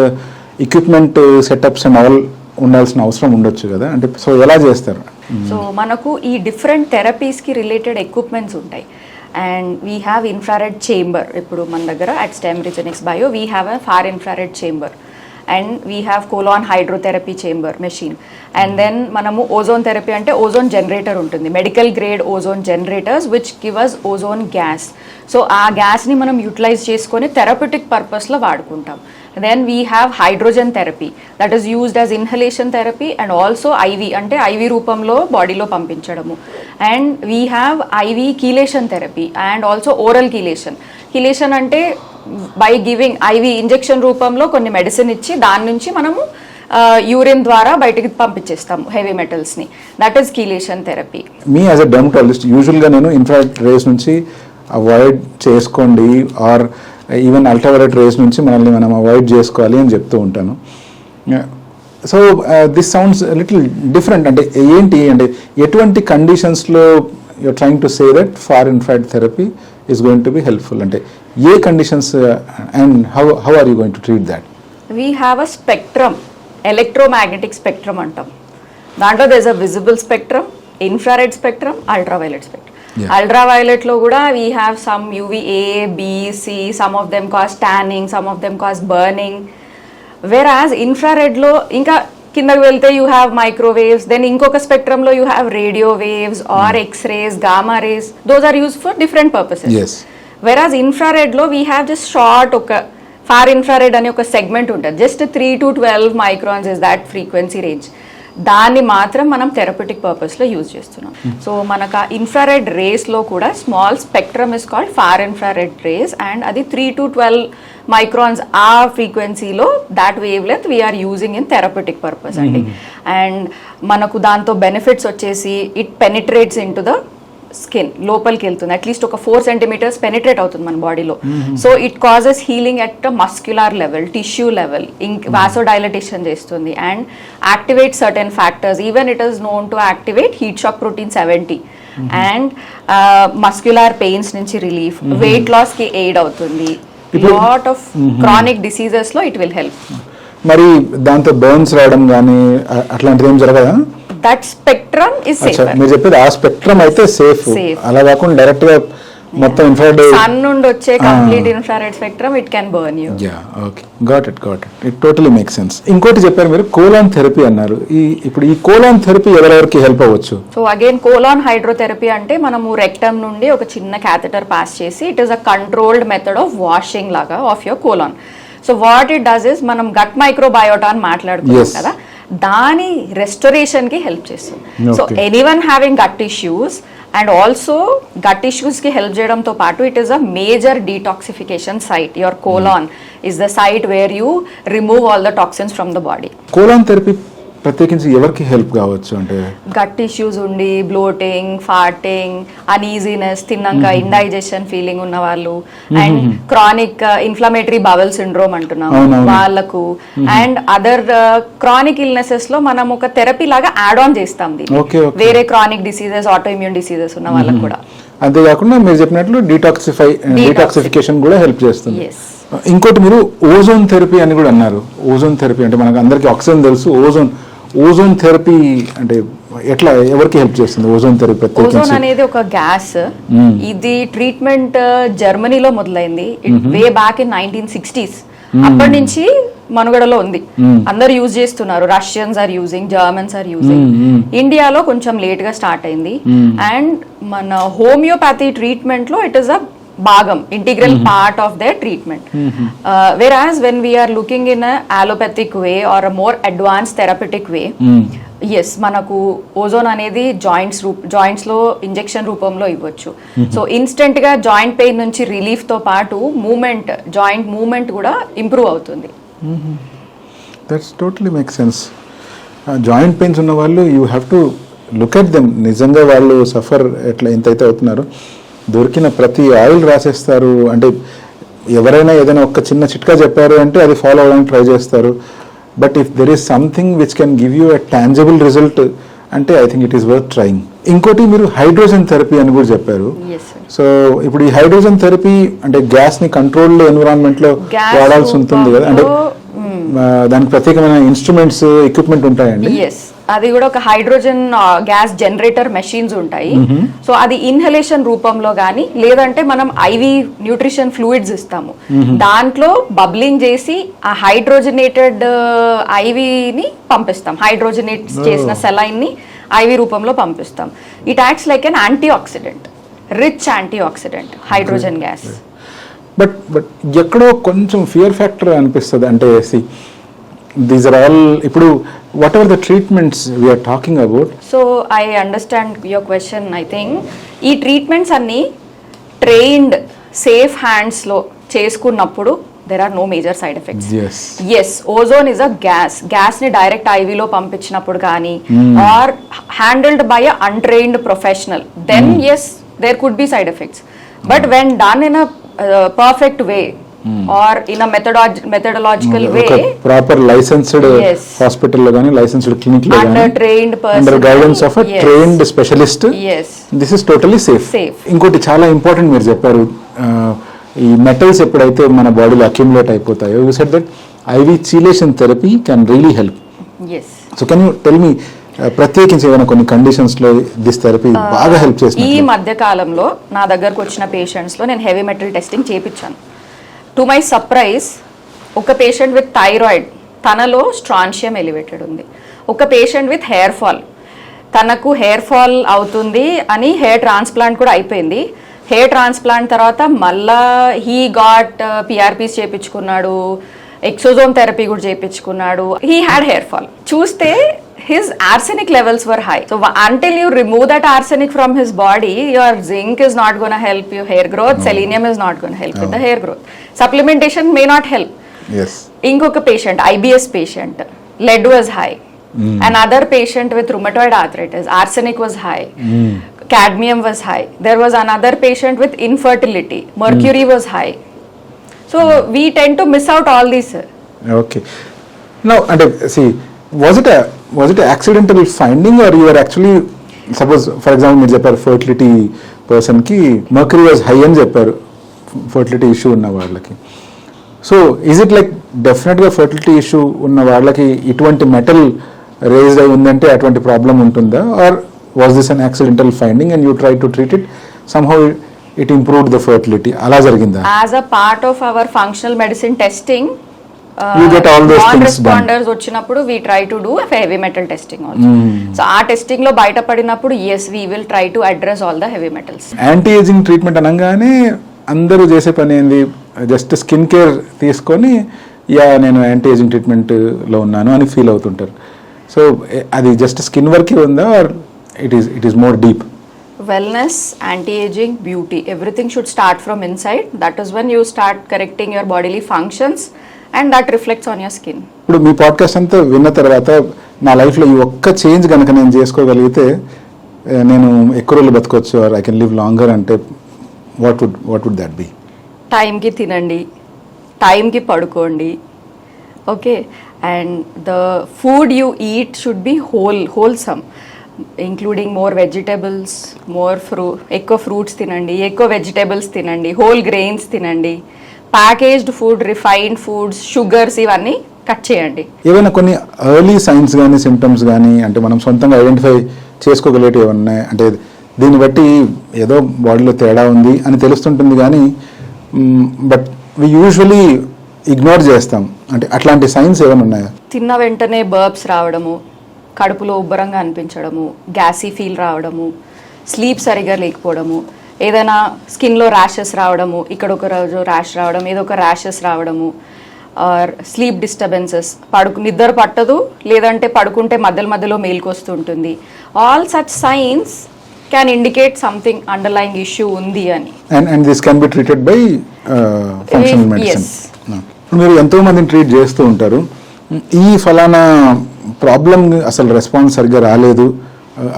ఎక్విప్మెంట్ సెటప్స్ అండ్ ఆల్ ఉండాల్సిన అవసరం ఉండొచ్చు కదా. అంటే సో ఎలా చేస్తారు? సో మనకు ఈ డిఫరెంట్ థెరపీస్కి రిలేటెడ్ ఎక్విప్మెంట్స్ ఉంటాయి. And we have infrared chamber. ఇప్పుడు మన దగ్గర at Stem Regenix Bio we have a far infrared chamber and we have colon hydrotherapy chamber machine. And then మనము ఓజోన్ థెరపీ అంటే ఓజోన్ జనరేటర్ ఉంటుంది, medical grade ozone generators which give us ozone gas. So ఆ గ్యాస్ని మనం యూటిలైజ్ చేసుకొని థెరప్యూటిక్ పర్పస్లో వాడుకుంటాం. Then we have hydrogen therapy that is used as inhalation therapy and also IV అంటే IV రూపంలో బాడీలో పంపించడము. And we have IV chelation therapy and also oral chelation. Chelation అంటే బై గివింగ్ IV ఇంజెక్షన్ రూపంలో కొన్ని మెడిసిన్ ఇచ్చి దాని నుంచి మనము యూరిన్ ద్వారా బయటికి పంపించేస్తాము హెవీ మెటల్స్ని. That is chelation therapy. Me as a dermatologist యూజువల్గా నేను ఇన్ఫ్రారెడ్ రేస్ నుంచి అవాయిడ్ చేసుకోండి ఆర్ ఈవెన్ అల్ట్రావైలెట్ రేస్ నుంచి మనల్ని మనం అవాయిడ్ చేసుకోవాలి అని చెప్తూ ఉంటాను. So this sounds little different. అంటే ఏంటి అంటే ఎటువంటి కండిషన్స్లో you're trying to say that far infrared therapy is going to be helpful? అంటే ఏ conditions and how are you going to treat that? We have a spectrum, electromagnetic spectrum అంటాం. దాంట్లో there is a visible spectrum, infrared spectrum, ultraviolet spectrum. Ultraviolet లో కూడా we have some UVA, B, C, some of them cause tanning, some of them cause burning. Whereas infrared లో ఇంకా కిందకి వెళ్తే you have microwaves, then ఇంకొక spectrum లో you have radio waves or X-rays, gamma rays. Those are used for different purposes. Yes. Whereas infrared లో we have just short ఒక far infrared అనే ఒక segment ఉంటుంది. Just 3 to 12 microns is that frequency range. దాన్ని మాత్రం మనం థెరప్యూటిక్ పర్పస్లో యూజ్ చేస్తున్నాం. సో మనకు ఆ ఇన్ఫ్రారెడ్ రేస్లో కూడా small spectrum is called far infrared rays and అది 3 to 12 మైక్రాన్స్ ఆ ఫ్రీక్వెన్సీలో that wave length we are using in therapeutic purpose అండి. అండ్ మనకు దాంతో బెనిఫిట్స్ వచ్చేసి it penetrates in to the skin, లోపలికి వెళ్తుంది, అట్లీస్ట్ ఒక 4 centimeters పెనిట్రేట్ అవుతుంది మన బాడీలో. So it causes healing at muscular level, tissue level, vasodilatation చేస్తుంది and activate certain factors. Even it is known to activate heat shock protein 70 and muscular pains నుంచి రిలీఫ్, వెయిట్ లాస్ కి ఎయిడ్ అవుతుంది. లాట్ ఆఫ్ క్రానిక్ డిసీజెస్ లో ఇట్ విల్ హెల్ప్. మరి దాంతో బర్న్స్ రావడం కానీ అట్లాంటిది ఏం జరగదా? That spectrum is safe. మీరు చెప్పేది ఆ స్పెక్ట్రమ్ అయితే సేఫ్, అలా కాకుండా డైరెక్ట్ గా మొత్తం ఇన్ఫ్రారెడ్ సన్ నుండి వచ్చే complete infrared spectrum it can burn you. Yeah, okay, got it it totally make sense. ఇంకోటి చెప్పారు మీరు కోలాన్ థెరపీ అన్నారు. ఇప్పుడు ఈ కోలాన్ థెరపీ ఎవరెవరికి హెల్ప్ అవ్వచ్చు? సో అగైన్ కోలాన్ హైడ్రోథెరపీ అంటే మనము రెక్టమ్ నుండి ఒక చిన్న క్యాథెటర్ పాస్ చేసి it is a controlled method of washing లాగా of your colon. So what it does is మనం గట్ మైక్రోబయోటా అని మాట్లాడుతున్నాం కదా, దాని రెస్టోరేషన్ కి హెల్ప్ చేస్తుంది. So anyone having gut issues and also gut ఇష్యూస్కి హెల్ప్ చేయడంతో పాటు it is a major detoxification site. Your colon is the site where you remove all the toxins from the body. Colon therapy ప్రత్యేకించి ఎవరికి హెల్ప్ కావచ్చు అంటే గట్ ఇష్యూస్ ఉండి బ్లోటింగ్, ఫార్టింగ్, అనీజీనెస్, తిన్నాక ఇండైజెషన్ ఫీలింగ్ ఉన్న వాళ్ళు, and chronic inflammatory bowel syndrome అంటున్నాం వాళ్ళకు, అండ్ అదర్ క్రానిక్ ఇల్నెసెస్ లో మనం ఒక థెరపీ లాగా యాడ్ ఆన్ చేస్తాం దీన్ని, వేరే chronic diseases, auto immune diseases ఉన్న వాళ్ళకు కూడా. అంతేకాకుండా మీరు చెప్పినట్లు డీటాక్సిఫికేషన్ కూడా హెల్ప్ చేస్తుంది. ఇంకోటి మీరు ఓజోన్ థెరపీ అని కూడా అన్నారు. ఓజోన్ థెరపీ అంటే మనకు అందరికి ఆక్సిజన్ తెలుసు, ఓజోన్ థెరపీ అంటే ఎట్లా ఎవరికి హెల్ప్ చేస్తుంది ఓజోన్ థెరపీ? ఓజోన్ అనేది ఒక గ్యాస్. ఇది ట్రీట్మెంట్ జర్మనీలో మొదలైంది వే బ్యాక్ ఇన్ 1960s. అప్పటి నుంచి మనుగడలో ఉంది, అందరు యూజ్ చేస్తున్నారు. Russians are using, Germans are using. ఇండియాలో కొంచెం లేట్ గా స్టార్ట్ అయింది. అండ్ మన హోమియోపతి ట్రీట్మెంట్ లో ఇట్ ఇస్ అ భాగం, integral part of their treatment. Whereas when we are looking in a allopathic way or a more advanced therapeutic way, yes, మనకు ఓజోన్ అనేది జాయింట్స్ లో ఇంజెక్షన్ రూపంలో ఇవ్వచ్చు. సో ఇన్స్టెంట్ గా జాయింట్ పెయిన్ నుంచి రిలీఫ్ తో పాటు జాయింట్ మూవ్మెంట్ కూడా ఇంప్రూవ్ అవుతుంది. That's totally make sense. Joint pains ఉన్న వాళ్ళు you have to look at them. నిజంగా వాళ్ళు సఫర్ ఎట్లా ఎంతైతే అవుతున్నారో, దొరికిన ప్రతి ఆయిల్ రాసేస్తారు. అంటే ఎవరైనా ఏదైనా ఒక చిన్న చిట్కా చెప్పారు అంటే అది ఫాలో అవ్వడానికి ట్రై చేస్తారు. But if there is something which can give you a tangible result అంటే I think it is worth trying. ఇంకోటి మీరు హైడ్రోజన్ థెరపీ అని కూడా చెప్పారు. సో ఇప్పుడు ఈ హైడ్రోజన్ థెరపీ అంటే గ్యాస్ ని కంట్రోల్డ్ ఎన్విరాన్మెంట్ లో వాడాల్సి ఉంటుంది కదా, అంటే దానికి ప్రత్యేకమైన ఇన్స్ట్రుమెంట్స్, ఎక్విప్మెంట్ ఉంటాయండి? అది కూడా ఒక హైడ్రోజన్ గ్యాస్ జనరేటర్ మెషిన్స్ ఉంటాయి. సో అది ఇన్హలేషన్ రూపంలో గానీ, లేదంటే మనం ఐవి న్యూట్రిషన్ ఫ్లూయిడ్స్ ఇస్తాము, దాంట్లో బబ్లింగ్ చేసి ఆ హైడ్రోజనేటెడ్ ఐవిని పంపిస్తాం. హైడ్రోజనేట్ చేసిన సెలైన్ ని ఐవి రూపంలో పంపిస్తాం. It acts like an antioxidant, rich antioxidant hydrogen gas. But ఎక్కడో కొంచెం ఫియర్ ఫ్యాక్టర్ అనిపిస్తుంది. అంటే దీస్ ఆర్ ఆల్ ఇప్పుడు whatever the treatments we are talking about. So I understand your question. I think ఈ ట్రీట్మెంట్స్ అన్ని ట్రైన్డ్ సేఫ్ హ్యాండ్స్ లో చేసుకున్నప్పుడు there are no major side effects. Yes, ozone is a gas ni direct IV లో పంపించినప్పుడు కానీ or handled by a untrained professional, then yes, there could be side effects. But when done in a perfect way or in a methodological way, proper licensed hospital lo gaani, licensed clinic lo gaani, under trained person, under guidance of a trained specialist, this is totally safe. Inkoti chaala important meer chepparu, ఈ మెటల్స్ ఎప్పుడైతే మన బాడీలో అక్యుములేట్ అయిపోతాయో, you said that IV chelation therapy can really help. So can you tell me ప్రత్యేకించి ఏమైనా కొన్ని కండిషన్స్ లో దిస్ థెరపీ బాగా హెల్ప్ చేస్తుంది? ఈ మధ్య కాలంలో నా దగ్గరకు వచ్చిన పేషెంట్స్ లో నేను హెవీ మెటల్ టెస్టింగ్ చేయించాను. టు మై సర్ప్రైజ్, ఒక పేషెంట్ విత్ థైరాయిడ్, తనలో స్ట్రాన్షియం ఎలివేటెడ్ ఉంది. ఒక పేషెంట్ విత్ హెయిర్ ఫాల్, తనకు హెయిర్ ఫాల్ అవుతుంది అని హెయిర్ ట్రాన్స్ప్లాంట్ కూడా అయిపోయింది. హెయిర్ ట్రాన్స్ప్లాంట్ తర్వాత మళ్ళా హీ గాట్ పిఆర్పీస్ చేయించుకున్నాడు, ఎక్సోజోమ్ థెరపీ కూడా చేయించుకున్నాడు. He had hair fall. చూస్తే his arsenic levels were high. So until you remove that arsenic from his body, your zinc is not going to help your hair growth, selenium is not going to help with the hair growth. Supplementation may not help. Inkoka patient, IBS patient, lead was high. Another patient with rheumatoid arthritis, arsenic was high. Cadmium was high. There was another patient with infertility, mercury was high. So we tend to miss out all these. Okay. Now, and see, was it a accidental finding, or you were actually, suppose for example మీరు చెప్పారు ఫర్టిలిటీ పర్సన్ కి మర్క్యూరీ వాజ్ హై అని చెప్పారు, ఫర్టిలిటీ ఇష్యూ ఉన్న వాళ్ళకి. సో ఈజ్ ఇట్ లైక్ డెఫినెట్గా ఫర్టిలిటీ ఇష్యూ ఉన్న వాళ్ళకి ఇటువంటి మెటల్ రేజ్డ్ అయి ఉందంటే అటువంటి ప్రాబ్లం ఉంటుందా, are was this an accidental finding and you tried to treat it, somehow it improved the fertility, ala jarginda? As a part of our functional medicine testing, you get all those things responders వచ్చేటప్పుడు we try to do a heavy metal testing also. So ఆ టెస్టింగ్ లో బయటపడినప్పుడు yes, we will try to address all the heavy metals. Anti ageing treatment అనగానే అందరూ చేసే పని ఏంది, జస్ట్ స్కిన్ కేర్ తీసుకొని నేను యాంటీ ఏజింగ్ ట్రీట్మెంట్ లో ఉన్నాను అని ఫీల్ అవుతుంటారు. సో అది జస్ట్ స్కిన్ వర్కే ఉందా, are it is more deep? wellness, anti-aging, beauty, everything should start from inside. That is when you start correcting your bodily functions and that reflects on your skin. ఇప్పుడు మీ పాడ్కాస్ట్ అంతా విన్న తర్వాత నా లైఫ్లో ఈ ఒక్క చేంజ్ కనుక నేను చేసుకోగలిగితే నేను ఎక్కువ రోజులు బతకొచ్చు or I can live longer అంటే వాట్ వుడ్ దట్ బి? టైంకి తినండి, టైంకి పడుకోండి, okay, and the food you eat should be wholesome, including more vegetables, ఎక్కువ ఫ్రూట్స్ తినండి, ఎక్కువ వెజిటబుల్స్ తినండి, హోల్ గ్రెయిన్స్ తినండి, packaged food, refined foods, sugars ఇవన్నీ కట్ చేయండి. ఏవైనా కొన్ని ఎర్లీ సైన్స్ కానీ సిమ్టమ్స్ కానీ అంటే మనం సొంతంగా ఐడెంటిఫై చేసుకోగలిగేవి ఏమన్నా అంటే దీన్ని బట్టి ఏదో బాడీలో తేడా ఉంది అని తెలుస్తుంటుంది కానీ బట్ వి యూజువలీ ఇగ్నోర్ చేస్తాం, అంటే అట్లాంటి సైన్స్ ఏమైనా ఉన్నాయా? తిన్న వెంటనే బర్బ్స్ రావడము, కడుపులో ఉబ్బరంగా అనిపించడము, గ్యాసీ ఫీల్ రావడము, స్లీప్ సరిగా లేకపోవడము, ఏదైనా స్కిన్లో ర్యాషెస్ రావడము, ఇక్కడ ఒక రోజు ర్యాష్ రావడం, ఏదో ఒక ర్యాషెస్ రావడము, ఆర్ స్లీప్ డిస్టర్బెన్సెస్, నిద్ర పట్టదు, లేదంటే పడుకుంటే మధ్యలో మేల్కొస్తుంటుంది. All such signs can indicate something underlying issue ఉంది అని. And this can be treated by functional medicine. మీరు ఎంతో మందిని ట్రీట్ చేస్తూ ఉంటారు, ఈ ఫలానా ప్రాబ్లం అసలు రెస్పాన్స్ సరిగ్గా రాలేదు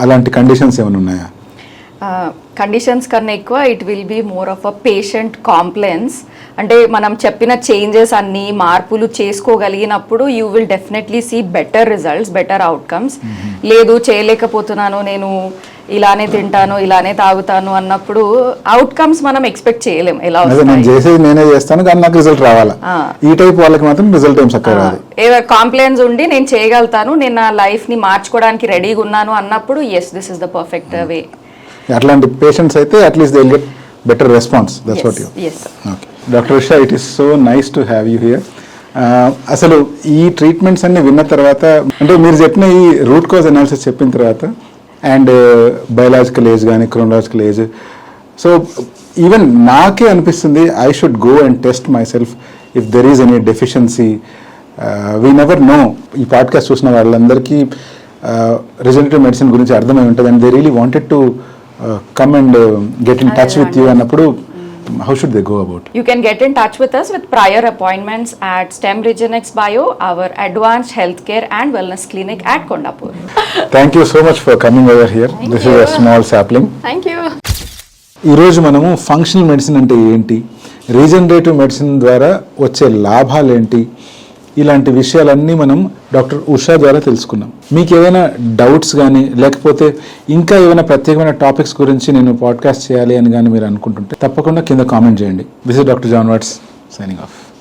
అలాంటి కండిషన్స్ ఏమైనా ఉన్నాయా? కండిషన్స్ కన్నా ఎక్కువ it will be more of a patient compliance. అంటే మనం చెప్పిన చేంజెస్ అన్ని మార్పులు చేసుకోగలిగినప్పుడు you will definitely see better results, better outcomes. లేదు చేయలేకపోతున్నాను, నేను ఇలానే తింటాను, ఇలానే తాగుతాను అన్నప్పుడు అవుట్కమ్స్ మనం ఎక్స్పెక్ట్ చేయలేము. ఎలా నేను చేసేది నేనే చేస్తాను కానీ నాకు రిజల్ట్ రావాలా, ఈ టైప్ వాళ్ళకి మాత్రం రిజల్ట్ ఏం చక్కగా రాదు. ఏదో కాంప్లైన్స్ ఉండి నేను చేయగలుగుతాను, నేను నా లైఫ్ ని మార్చుకోవడానికి రెడీగా ఉన్నాను అన్నప్పుడు yes this is the perfect way. అట్లాంటి పేషెంట్స్ అయితే at least they will get better response. That's what you. Okay doctor Usha, it is so nice to have you here. అసలు ఈ ట్రీట్మెంట్స్ అన్ని విన్న తర్వాత అంటే మీరు చెప్పిన ఈ రూట్ కాజ్ అనాలిసిస్ చెప్పిన తర్వాత అండ్ బయలాజికల్ ఏజ్ కానీ క్రోనలాజికల్ ఏజ్, సో ఈవెన్ నాకే అనిపిస్తుంది I should go and test my self if there is any deficiency. We never know. ఈ పాడ్కాస్ట్ చూసిన వాళ్ళందరికీ రిజనరేటివ్ మెడిసిన్ గురించి అర్థమై ఉంటుంది and they really wanted to come and get in touch with you అన్నప్పుడు how should they go about? You can get in touch with us with prior appointments at STEM Regenex Bio, our advanced healthcare and wellness clinic at Kondapur. Thank you so much for coming over here. This is a small sapling. Thank you. ఈరోజు మనము ఫంక్షనల్ మెడిసిన్ అంటే ఏంటి, రీజనరేటివ్ మెడిసిన్ ద్వారా వచ్చే లాభాలు ఏంటి, ఇలాంటి విషయాలన్నీ మనం డాక్టర్ ఉషా ద్వారా తెలుసుకున్నాం. మీకు ఏమైనా డౌట్స్ కానీ లేకపోతే ఇంకా ఏమైనా ప్రత్యేకమైన టాపిక్స్ గురించి నేను పాడ్కాస్ట్ చేయాలి అని కానీ మీరు అనుకుంటుంటే తప్పకుండా కింద కామెంట్ చేయండి. This is doctor John Watts signing of.